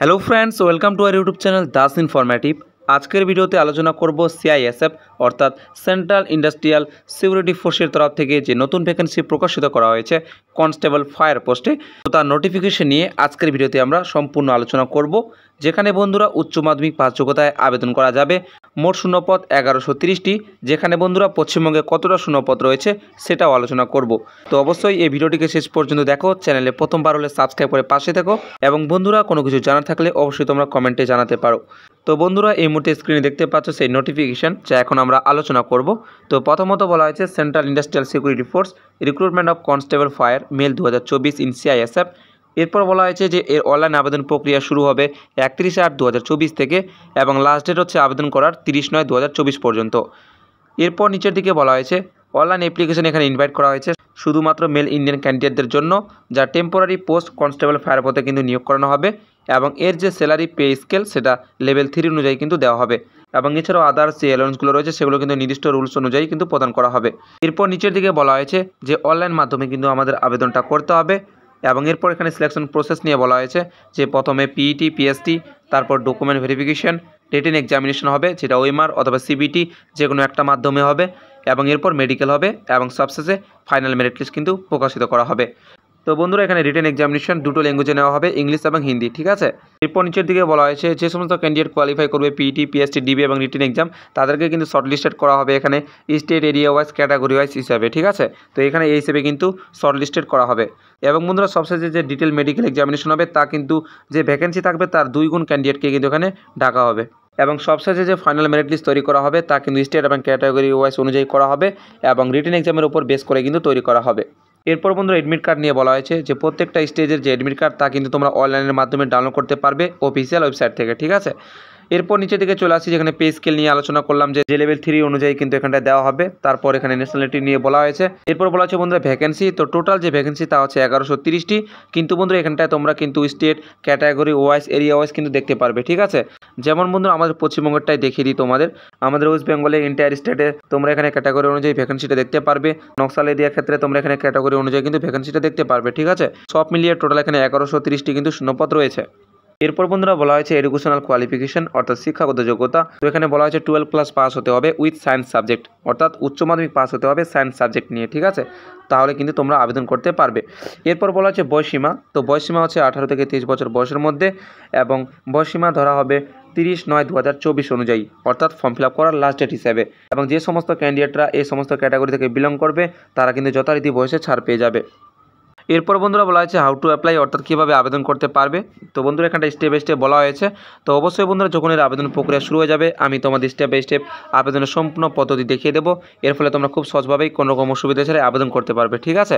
Hello friends, welcome to our YouTube channel Das informative. আজকের ভিডিওতে আলোচনা করব সিআইএসএফ অর্থাৎ সেন্ট্রাল ইন্ডাস্ট্রিয়াল সিকিউরিটি ফোর্সের তরফ থেকে যে নতুন ভ্যাকেন্সি প্রকাশিত করা হয়েছে কনস্টেবল ফায়ার পোস্টে, তো তার নোটিফিকেশন নিয়ে আজকের ভিডিওতে আমরা সম্পূর্ণ আলোচনা করব। যেখানে বন্ধুরা উচ্চ মাধ্যমিক পাস যোগ্যতায় আবেদন করা যাবে। মোট শূন্যপদ 1130টি, যেখানে বন্ধুরা পশ্চিমবঙ্গে কতটা শূন্যপদ রয়েছে সেটাও আলোচনা করব। তো অবশ্যই এই ভিডিওটিকে শেষ পর্যন্ত দেখো, চ্যানেলে প্রথমবার হলে সাবস্ক্রাইব করে পাশে থেকো এবং বন্ধুরা কোনো কিছু জানার থাকলে অবশ্যই তোমরা কমেন্টে জানাতে পারো। তো বন্ধুরা এই মুহূর্তে স্ক্রিনে দেখতে পাচ্ছ সেই নোটিফিকেশন, যা এখন আমরা আলোচনা করব। তো প্রথমত বলা হয়েছে Central Industrial Security Force recruitment of constable fire male 2024 in CISF. এরপর বলা হয়েছে যে এর অনলাইন আবেদন প্রক্রিয়া শুরু হবে 31/8/2024 থেকে এবং লাস্ট ডেট হচ্ছে আবেদন করার 30/9/2024 পর্যন্ত। এরপর নিচের দিকে বলা হয়েছে অনলাইন অ্যাপ্লিকেশন এখানে ইনভাইট করা হয়েছে শুধুমাত্র মেল ইন্ডিয়ান ক্যান্ডিডেটদের জন্য, যা টেম্পোরারি পোস্ট কনস্টেবল ফায়ার পদে কিন্তু নিয়োগ করানো হবে এবং এর যে স্যালারি পে স্কেল সেটা লেভেল 3 অনুযায়ী কিন্তু দেওয়া হবে এবং এছাড়াও আদার্স যে অ্যালাউন্সগুলো রয়েছে সেগুলো কিন্তু নির্দিষ্ট রুলস অনুযায়ী কিন্তু প্রদান করা হবে। এরপর নিচের দিকে বলা হয়েছে যে অনলাইন মাধ্যমে কিন্তু আমাদের আবেদনটা করতে হবে এবং এরপর এখানে সিলেকশন প্রসেস নিয়ে বলা হয়েছে যে প্রথমে পিইটি, পিএসটি, তারপর ডকুমেন্ট ভেরিফিকেশন, রিটেন এক্সামিনেশন হবে, যেটা ওএমআর অথবা সিবিটি যে কোনো একটা মাধ্যমে হবে এবং এরপর মেডিকেল হবে এবং সবশেষে ফাইনাল মেরিট লিস্ট কিন্তু প্রকাশিত করা হবে। তো বন্ধুরা এখানে রিটেন এক্সামিনেশন দুটো ল্যাঙ্গুয়েজে নেওয়া হবে, ইংলিশ এবং হিন্দি, ঠিক আছে। এরপর নিচের দিকে বলা হয়েছে যে সমস্ত ক্যান্ডিডেট কোয়ালিফাই করবে পিইটি, পিএসটি, ডিবি এবং রিটেন এক্সাম, তাদেরকে কিন্তু শর্টলিস্টেড করা হবে এখানে state area wise, category wise হিসাবে, ঠিক আছে। তো এখানে এই হিসেবে কিন্তু শর্টলিস্টেড করা হবে এবং বন্ধুরা সবশেষে যে ডিটেল মেডিকেল এক্সামিনেশন হবে তা কিন্তু যে ভ্যাকেন্সি থাকবে তার 2 গুণ ক্যান্ডিডেটকে কিন্তু এখানে ডাকা হবে এবং সবশেষে যে ফাইনাল মেরিট লিস্ট তৈরি করা হবে তা কিন্তু স্টেট এবং ক্যাটাগরি ওয়াইজ অনুযায়ী করা হবে এবং রিটেন এক্সামের উপর বেস করে কিন্তু তৈরি করা হবে। এরপর বন্ধুরা এডমিট কার্ড নিয়ে বলা হয়েছে যে প্রত্যেকটা স্টেজের যে এডমিট কার্ড তা কিন্তু তোমরা অনলাইনের মাধ্যমে ডাউনলোড করতে পারবে অফিসিয়াল ওয়েবসাইট থেকে, ঠিক আছে। এরপর নিচের দিকে চলে আসি, যেখানে পে স্কেল নিয়ে আলোচনা করলাম যে লেভেল 3 অনুযায়ী কিন্তু এখানটা দেওয়া হবে। তারপর এখানে ন্যাশনালিটি নিয়ে বলা হয়েছে। এরপর বলা হচ্ছে বন্ধুরা ভ্যাকেন্সি, তো টোটাল যে ভ্যাকেন্সি তা হচ্ছে 1130টি, কিন্তু বন্ধুরা এখানটায় তোমরা কিন্তু state, category wise, area wise কিন্তু দেখতে পারবে, ঠিক আছে। যেমন বন্ধুরা আমাদের পশ্চিমবঙ্গটাই দেখিয়ে দিই তোমাদের, আমাদের ওয়েস্ট বেঙ্গলে এন্টায়ার স্টেটে তোমরা এখানে ক্যাটাগরি অনুযায়ী ভ্যাকেন্সিটা দেখতে পারবে। নকশাল এরিয়ার ক্ষেত্রে তোমরা এখানে ক্যাটাগরি অনুযায়ী কিন্তু ভ্যাকেন্সিটা দেখতে পারবে, ঠিক আছে। সব মিলিয়ে টোটাল এখানে 1130টি কিন্তু শূন্যপদ রয়েছে। এরপর বন্ধুরা বলা হয়েছে এডুকেশনাল কোয়ালিফিকেশন অর্থাৎ শিক্ষাগত যোগ্যতা। তো এখানে বলা হয়েছে 12 ক্লাস পাস হতে হবে উইথ সায়েন্স সাবজেক্ট, অর্থাৎ উচ্চ মাধ্যমিক পাস হতে হবে সায়েন্স সাবজেক্ট নিয়ে, ঠিক আছে, তাহলে কিন্তু তোমরা আবেদন করতে পারবে। এরপর বলা হচ্ছে বয়সীমা, তো বয়সীমা হচ্ছে 18 থেকে 23 বছর বয়সের মধ্যে এবং বয়সীমা ধরা হবে 30/9/2024 অনুযায়ী, অর্থাৎ ফর্ম ফিল আপ করার লাস্ট ডেট হিসেবে। এবং যে সমস্ত ক্যান্ডিডেটরা এই সমস্ত ক্যাটাগরি থেকে বিলং করবে তারা কিন্তু যথারীতি বয়সে ছাড় পেয়ে যাবে। এরপর বন্ধুরা বলা হয়েছে হাউ টু অ্যাপ্লাই, অর্থাৎ কীভাবে আবেদন করতে পারবে। তো বন্ধুরা এখানটা স্টেপ বাই স্টেপ বলা হয়েছে। তো অবশ্যই বন্ধুরা যখন এর আবেদন প্রক্রিয়া শুরু হয়ে যাবে আমি তোমাদের স্টেপ বাই স্টেপ আবেদনের সম্পূর্ণ পদ্ধতি দেখিয়ে দেবো। এর ফলে তোমরা খুব সহজভাবেই কোনো রকম অসুবিধা ছাড়াই আবেদন করতে পারবে, ঠিক আছে।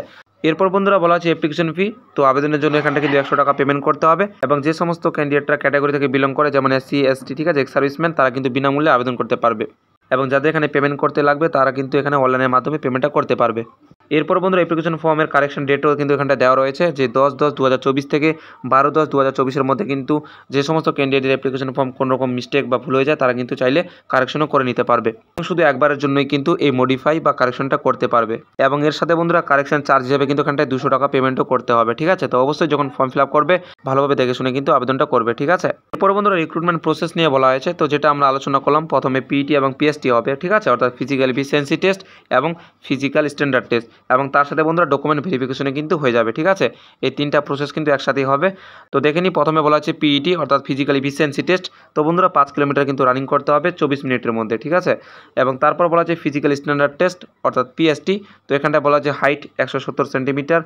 এরপর বন্ধুরা বলা হচ্ছে অ্যাপ্লিকেশন ফি, তো আবেদনের জন্য এখানটা কিন্তু 100 টাকা পেমেন্ট করতে হবে এবং যে সমস্ত ক্যান্ডিডেটরা ক্যাটাগরি থেকে বিলং করে যেমন এসসি, এসটি, ঠিক আছে, এক্স সার্ভিসম্যান, তারা কিন্তু বিনামূল্যে আবেদন করতে পারবে এবং যাদের এখানে পেমেন্ট করতে লাগবে তারা কিন্তু এখানে অনলাইনের মাধ্যমে পেমেন্টটা করতে পারবে। এরপর বন্ধুরা অ্যাপ্লিকেশন ফর্মের কারেকশন ডেটও কিন্তু এখানটা দেওয়া রয়েছে যে 10/10/2024 থেকে 12/10/2024 মধ্যে কিন্তু যে সমস্ত ক্যান্ডিডেটের অ্যাপ্লিকেশন ফর্ম কোনো রকম মিস্টেক বা ভুল হয়ে যায় তারা কিন্তু চাইলে কারেকশনও করে নিতে পারবে। শুধু একবারের জন্যই কিন্তু এই মডিফাই বা কারেকশনটা করতে পারবে এবং এর সাথে বন্ধুরা কারেকশন চার্জ হিসেবে কিন্তু এখানটায় 200 টাকা পেমেন্টও করতে হবে, ঠিক আছে। তো অবশ্যই যখন ফর্ম ফিল আপ করবে ভালোভাবে দেখে শুনে কিন্তু আবেদনটা করবে, ঠিক আছে। এরপর বন্ধুরা রিক্রুটমেন্ট প্রসেস নিয়ে বলা হয়েছে, তো যেটা আমরা আলোচনা করলাম প্রথমে পিইটি এবং পিএসটি হবে, ঠিক আছে, অর্থাৎ ফিজিক্যাল এফিসিয়েন্সি টেস্ট এবং ফিজিক্যাল স্ট্যান্ডার্ড টেস্ট এবং তার সাথে বন্ধুরা ডকুমেন্ট ভেরিফিকেশনে কিন্তু হয়ে যাবে, ঠিক আছে। এই 3টা প্রসেস কিন্তু একসাথেই হবে। তো দেখে নিই, প্রথমে বলা হচ্ছে পিইটি অর্থাৎ ফিজিক্যাল এফিসিয়েন্সি টেস্ট। তো বন্ধুরা 5 কিলোমিটার কিন্তু রানিং করতে হবে 24 মিনিটের মধ্যে, ঠিক আছে। এবং তারপর বলা হচ্ছে ফিজিক্যাল স্ট্যান্ডার্ড টেস্ট অর্থাৎ পিএসটি। তো এখানটা বলা হচ্ছে হাইট 170 সেন্টিমিটার,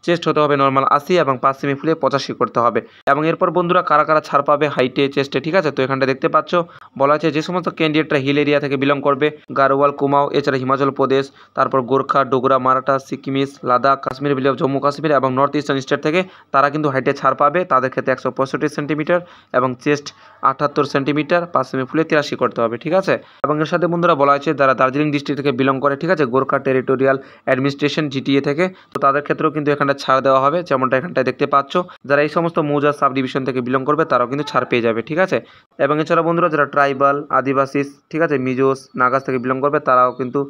চেস্ট হতে হবে নর্মাল 80 এবং 5 সেমি ফুলে 85 করতে হবে। এবং এরপর বন্ধুরা কারা কারা ছাড় পাবে হাইটে, চেস্টে, ঠিক আছে। তো এখানটা দেখতে পাচ্ছ বলা আছে যে সমস্ত ক্যান্ডিডেটরা হিল এরিয়া থেকে বিলং করবে, গারোয়াল, কুমাও, এছাড়া হিমাচল প্রদেশ, তারপর গোর্খা, ডোগরা, মারাঠা, সিকিমিস, লাদাখ, কাশ্মীর, জম্মু কাশ্মীর এবং নর্থ ইস্টার্ন স্টেট থেকে তারা কিন্তু হাইটে ছাড় পাবে। তাদের ক্ষেত্রে 165 সেন্টিমিটার এবং চেস্ট 78 সেন্টিমিটার, 5 সেমি ফুলে 83 করতে হবে, ঠিক আছে। এবং এর সাথে বন্ধুরা বলা হয়েছে যারা দার্জিলিং ডিস্ট্রিক্ট থেকে বিলং করে, ঠিক আছে, গোর্খা টেরিটোরিয়াল অ্যাডমিনিস্ট্রেশন জিটিএ থেকে, তো তাদের ক্ষেত্রেও কিন্তু এখানটা ছাড় দেওয়া হবে, যেমনটা এখানটায় দেখতে পাচ্ছ। যারা এই সমস্ত মৌজা সাব ডিভিশন থেকে বিলং করবে তারাও কিন্তু ছাড় পেয়ে যাবে, ঠিক আছে। এবং এছাড়া বন্ধুরা যারা ট্রাইবাল, আদিবাসী, ঠিক আছে, মিজোস, নাগাস থেকে বিলং করবে তারাও কিন্তু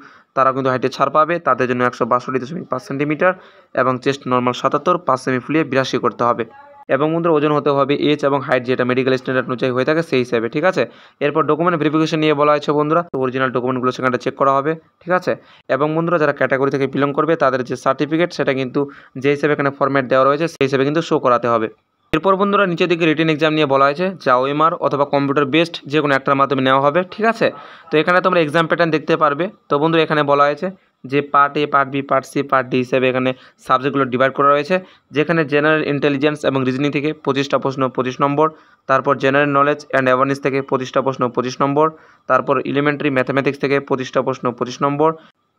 হাইটে ছাড় পাবে। তাদের জন্য 162.5 সেন্টিমিটার এবং চেস্ট নর্মাল 77, 5 সেমি ফুলিয়ে 82 করতে হবে। এবং বন্ধুরা ওজন হতে হবে এজ এবং হাইট যেটা মেডিকেল স্ট্যান্ডার্ড অনুযায়ী হয়ে থাকে সেই হিসাবে, ঠিক আছে। এরপর ডকুমেন্ট ভেরিফিকেশন নিয়ে বলা হয়েছে বন্ধুরা, তো অরিজিনাল ডকুমেন্টগুলো সেখানে চেক করা হবে, ঠিক আছে। এবং বন্ধুরা যারা ক্যাটাগরি থেকে বিলং করবে তাদের যে সার্টিফিকেট সেটা কিন্তু যে হিসেবে এখানে ফরম্যাট দেওয়া রয়েছে সেই হিসেবে কিন্তু শো করাতে হবে। এরপর বন্ধুরা নিচের দিকে রিটেন এক্সাম নিয়ে বলা হয়েছে, যা ওএমআর অথবা কম্পিউটার বেসড যে কোনো একটার মাধ্যমে নেওয়া হবে, ঠিক আছে। তো এখানে তোমরা এক্সাম প্যাটার্ন দেখতে পারবে। তো বন্ধুরা এখানে বলা হয়েছে যে part A, part B, part C, part D হিসেবে এখানে সাবজেক্টগুলো ডিভাইড করা রয়েছে, যেখানে জেনারেল ইন্টেলিজেন্স এবং রিজনিং থেকে 25টা প্রশ্ন 25 নম্বর, তারপর জেনারেল নলেজ অ্যান্ড অ্যাওয়ারনেস থেকে 25টা প্রশ্ন 25 নম্বর, তারপর এলিমেন্টারি ম্যাথামেটিক্স থেকে 25টা প্রশ্ন 25 নম্বর,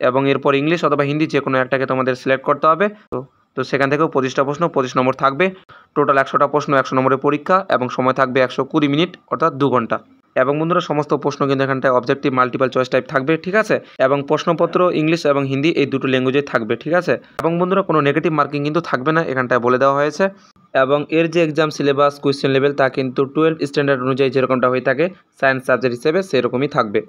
এবং এরপর ইংলিশ অথবা হিন্দি যে কোনো একটাকে তোমাদের সিলেক্ট করতে হবে। তো সেখান থেকেও 25টা প্রশ্ন 25 নম্বর থাকবে। টোটাল 100টা প্রশ্ন 100 নম্বরের পরীক্ষা এবং সময় থাকবে 120 মিনিট অর্থাৎ 2 ঘন্টা। এবং বন্ধুরা সমস্ত প্রশ্ন কিন্তু এখানটায় অবজেক্টিভ মাল্টিপল চয়েস টাইপ থাকবে, ঠিক আছে। এবং প্রশ্নপত্র ইংলিশ এবং হিন্দি এই দুটো ল্যাঙ্গুয়েজে থাকবে, ঠিক আছে। এবং বন্ধুরা কোনো নেগেটিভ মার্কিং কিন্তু থাকবে না, এখানটায় বলে দেওয়া হয়েছে। এবং এর যে এক্সাম সিলেবাস কোয়েশ্চেন লেভেল তা কিন্তু 12 স্ট্যান্ডার্ড অনুযায়ী যেরকমটা হয়ে থাকে সায়েন্স সাবজেক্ট হিসেবে সেরকমই থাকবে।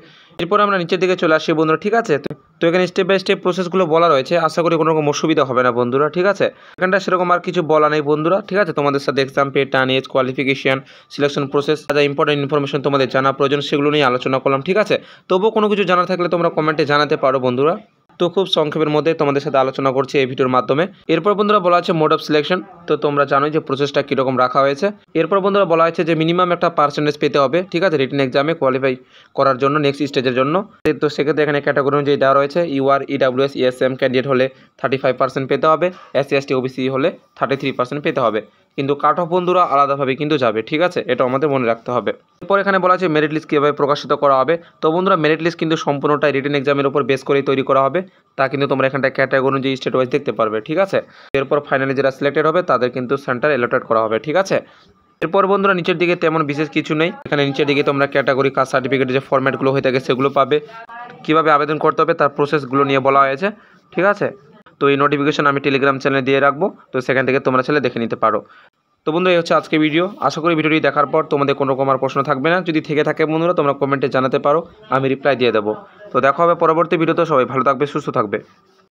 এরপর আমরা নিচের দিকে চলে আসি বন্ধুরা, ঠিক আছে। তো এখানে স্টেপ বাই স্টেপ প্রসেসগুলো বলা রয়েছে, আশা করি কোনো রকম অসুবিধা হবে না বন্ধুরা, ঠিক আছে। এখানটা সেরকম আর কিছু বলা নেই বন্ধুরা, ঠিক আছে। তোমাদের সাথে exam pattern, age, qualification, selection process, যা ইম্পর্টেন্ট ইনফরমেশন তোমাদের জানা প্রয়োজন সেগুলো নিয়ে আলোচনা করলাম, ঠিক আছে। তবুও কোনো কিছু জানার থাকলে তোমরা কমেন্টে জানাতে পারো বন্ধুরা। তো খুব সংক্ষেপের মধ্যে তোমাদের সাথে আলোচনা করছি এই ভিডিওর মাধ্যমে। এরপর বন্ধুরা বলা আছে মোড অফ সিলেকশন। তো তোমরা জানোই যে প্রসেসটা কীরকম রাখা হয়েছে। এরপর বন্ধুরা বলা হয়েছে যে মিনিমাম একটা পার্সেন্টেজ পেতে হবে, ঠিক আছে, রিটেন এক্সামে কোয়ালিফাই করার জন্য নেক্সট স্টেজের জন্য। তো সেক্ষেত্রে এখানে ক্যাটাগরি অনুযায়ী দেওয়া রয়েছে, ইউআর, ইডাব্লিউএস, ইএসএম ক্যান্ডিডেট হলে 35% পেতে হবে, এসসি এসটি ওবিসি হলে 33% পেতে হবে। কিন্তু কাট অফ বন্ধুরা আলাদাভাবে কিন্তু যাবে, ঠিক আছে, এটা আমাদের মনে রাখতে হবে। এরপর এখানে বলা আছে মেরিট লিস্ট কীভাবে প্রকাশিত করা হবে। তো বন্ধুরা মেরিট লিস্ট কিন্তু সম্পূর্ণটাই রিটেন এক্সামের উপর বেস করেই তৈরি করা হবে, তা কিন্তু তোমরা এখানটা ক্যাটাগরি অনুযায়ী স্টেট ওয়াইজ দেখতে পারবে, ঠিক আছে। এরপর ফাইনালি যারা সিলেক্টেড হবে তাদের কিন্তু সেন্টার অ্যালটেড করা হবে, ঠিক আছে। এরপর বন্ধুরা নিচের দিকে তেমন বিশেষ কিছু নেই, এখানে নিচের দিকে তোমরা ক্যাটাগরি, কাস্ট সার্টিফিকেটের যে ফরম্যাটগুলো হয়ে থাকে সেগুলো পাবে, কীভাবে আবেদন করতে হবে তার প্রসেসগুলো নিয়ে বলা হয়েছে, ঠিক আছে। তো এই নোটিফিকেশন আমি টেলিগ্রাম চ্যানেলে দিয়ে রাখবো, তো সেখান থেকে তোমরা চাইলে দেখে নিতে পারো। তো বন্ধুরা এই হচ্ছে আজকে ভিডিও। আশা করি ভিডিওটি দেখার পর তোমাদের কোনো রকম আর প্রশ্ন থাকবে না। যদি থেকে থাকে বন্ধুরা তোমরা কমেন্টে জানাতে পারো, আমি রিপ্লাই দিয়ে দেবো। তো দেখা হবে পরবর্তী ভিডিওতে। সবাই ভালো থাকবে, সুস্থ থাকবে।